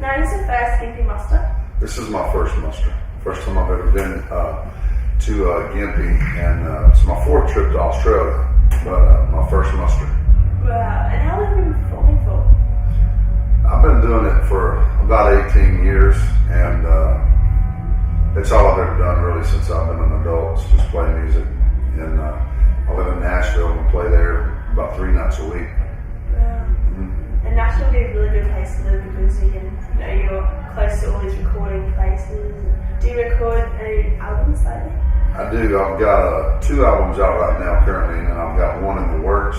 Now, is your first Gympie muster? This is my first muster. First time I've ever been to Gympie, and it's my fourth trip to Australia, but my first muster. Wow, and how long have you been performing for? I've been doing it for about 18 years, and it's all I've ever done really since I've been an adult, is just play music. And I live in Nashville and play there about 3 nights a week. Wow. Mm-hmm. And Nashville would be a really good place to live because you can, you're close to all these recording places. Do you record any albums lately? I do. I've got 2 albums out right now currently, and I've got one in the works.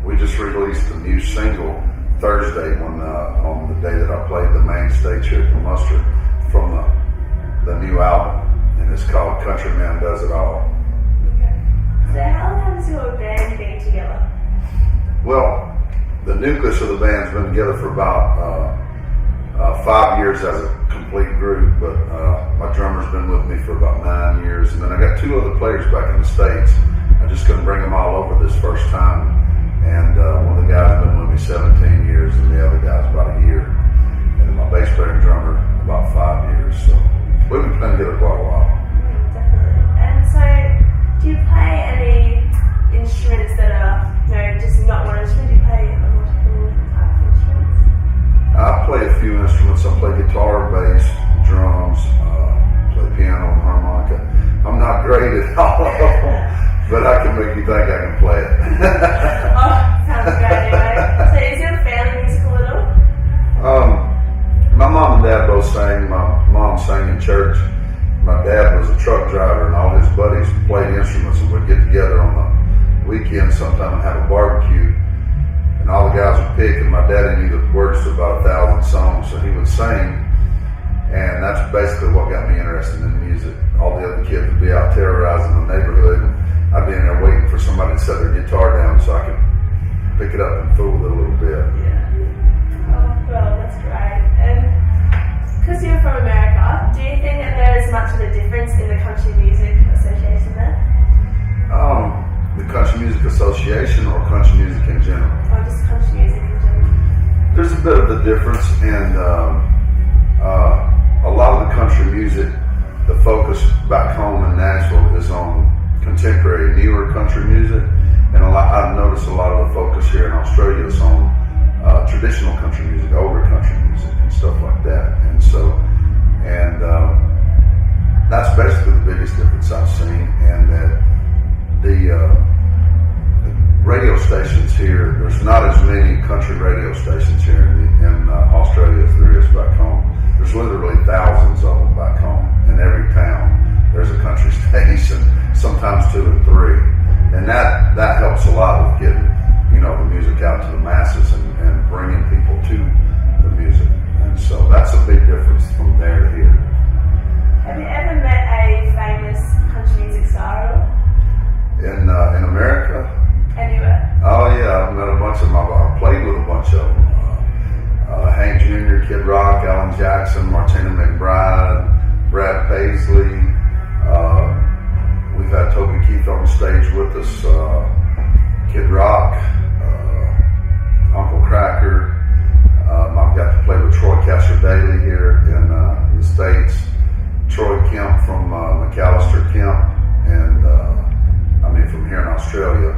We just released a new single Thursday on the day that I played the main stage here at the Muster from the new album, and it's called Country Man Does It All. Okay. So how long has your band been together? Well, the nucleus of the band's been together for about 5 years as a complete group, but my drummer's been with me for about 9 years, and then I got 2 other players back in the States. I just couldn't bring them all over this first time, and one of the guys has been with me 17 years, and the other guy's about a year, and then my bass player and drummer about 5 years, so we've been playing together quite a while. Definitely. And so, do you play any instruments that are, just not one instrument? Do you play multiple type of instruments? I play a few instruments. I play guitar, bass, drums, play piano and harmonica. I'm not great at all of them, but I can make you think I can play it. Oh, sounds great anyway. So is your family musical at all? My mom and dad both sang. My mom sang in church. My dad was a truck driver, and all his buddies played instruments, and we'd get together on the weekend sometime and have a barbecue. And all the guys would pick, and my daddy knew the words to about 1,000 songs, so he would sing. And that's basically what got me interested in music. All the other kids would be out terrorizing the neighborhood, and I'd be in there waiting for somebody to set their guitar down so I could pick it up and fool with it a little bit. Yeah. Oh, well, that's great. And because you're from America, do you think that there is much of a difference in the Country Music Association there? The Country Music Association or country music in general? Or just country music in general? There's a bit of a difference, and a lot of the country music, the focus back home in Nashville is on contemporary, newer country music, and I've noticed a lot of the focus here in Australia is on traditional country music, older country music, and stuff like that. And so, that's basically the biggest difference I've seen, and that the radio stations here, there's not as many country radio stations here in Australia as there is back home. There's literally thousands of them back home. In every town, there's a country station, sometimes 2 and 3. And that helps a lot with getting, the music out to the masses and bringing people to the music. And so that's a big difference from there to here. Have you ever met a famous country music star? In America? Anywhere? Oh yeah, I've met a bunch of them. I've played with a bunch of them. Hank Jr., Kid Rock, Alan Jackson, Martina McBride, Brad Paisley. We've had Toby Keith on stage with us, Kid Rock, Uncle Cracker. I've got to play with Troy Daly here in the States. Troy Kemp from McAllister Kemp, and from here in Australia.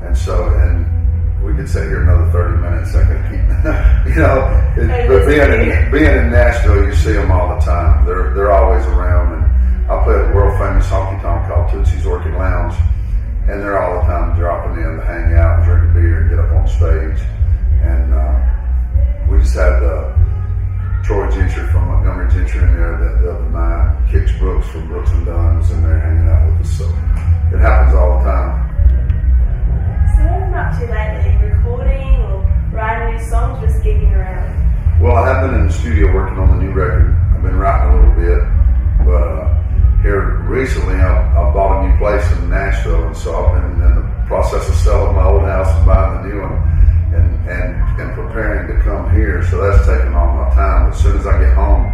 And we could sit here another 30 minutes. I could keep, but being in Nashville, you see them all the time. They're always around, and I play at a world famous honky tonk called Tootsie's Orchid Lounge, and they're all the time dropping in to hang out and drink a beer and get up on stage. And we just had Troy Gentry from Montgomery Gentry in there the other night. Kix Brooks from Brooks and Dunn was in there hanging out with us. So it happens all the time. So what have you been up to lately? Recording or writing new songs, just gigging around? Well, I have been in the studio working on the new record. I've been writing a little bit, but here recently I bought a new place in Nashville, and so I've been in the process of selling my old house and buying the new one and preparing to come here. So that's taking all my time. As soon as I get home,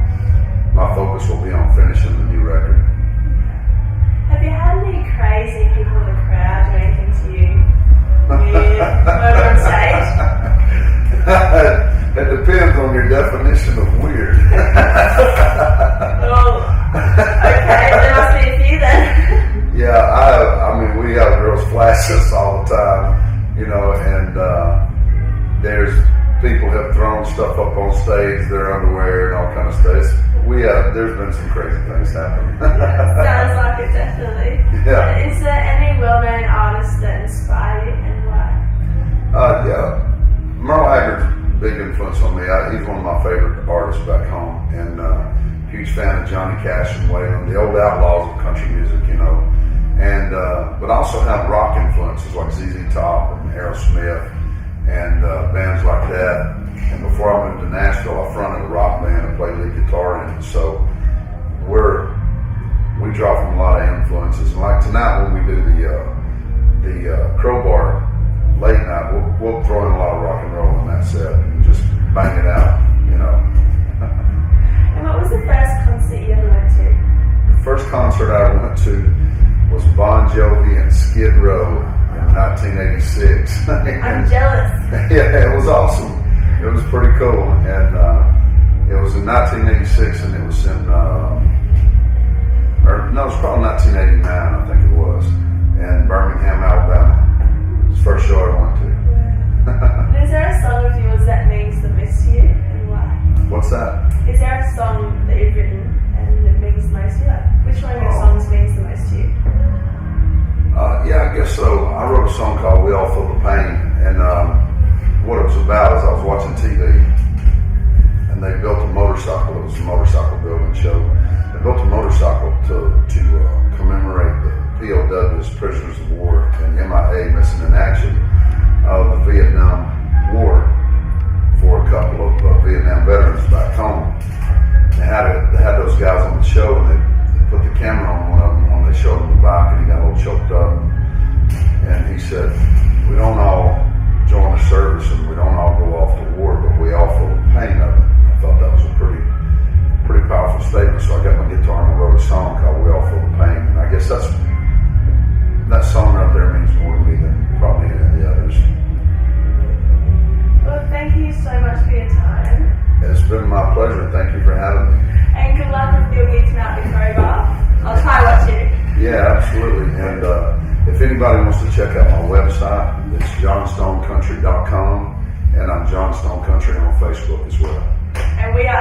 my focus will be on finishing the new record. Have you had any crazy people in the crowd do anything to you? Over on stage? It depends on your definition of weird. underwear and all kind of stuff. There's been some crazy things happen. Sounds like it, definitely. Yeah. Is there any well-known artists that inspire you and why? Yeah. Merle Haggard's a big influence on me. He's one of my favorite artists back home, and huge fan of Johnny Cash and Waylon, the old outlaws of country music, you know. And but I also have rock influences like ZZ Top and Aerosmith and bands like that. And before I moved to Nashville, I fronted a rock band and played lead guitar in it. So we draw from a lot of influences. And like tonight when we do the Crowbar late night, we'll throw in a lot of rock and roll in that set and just bang it out, you know. And what was the first concert you ever went to? The first concert I went to was Bon Jovi and Skid Row in 1986. I'm jealous. Yeah, it was awesome. It was pretty cool, and it was in 1986, and it was in, it was probably 1989, I think it was, in Birmingham, Alabama. It was the first show I went to. And is there a song of yours that means the most to you, and why? What's that? Is there a song that you've written and that means the most to you? Like, which one of your songs means the most to you? Yeah, I guess so. I wrote a song called We All Feel the Pain, and what it was about is I was watching TV, and they built a motorcycle. It was a motorcycle building show. They built a motorcycle to commemorate the POWs, prisoners of war, and MIA, missing in action, of the Vietnam War for a couple of Vietnam veterans back home. They had those guys on the show, and they put the camera on one of them when they showed him the bike, and he got a little choked up. And he said, "We don't all join the service and we don't all go off to war, but we all feel the pain of it." I thought that was a pretty powerful statement. So I got my guitar and I wrote a song called We All Feel the Pain. And I guess that song right there means more to me than probably any of the others. Well, thank you so much for your time. It's been my pleasure. Thank you for having me. And good luck with your gig tonight at the Crowbar. I'll try watch you. Yeah, absolutely. And if anybody wants to check out my website, it's johnstonecountry.com, and I'm John Stone Country on Facebook as well. And we are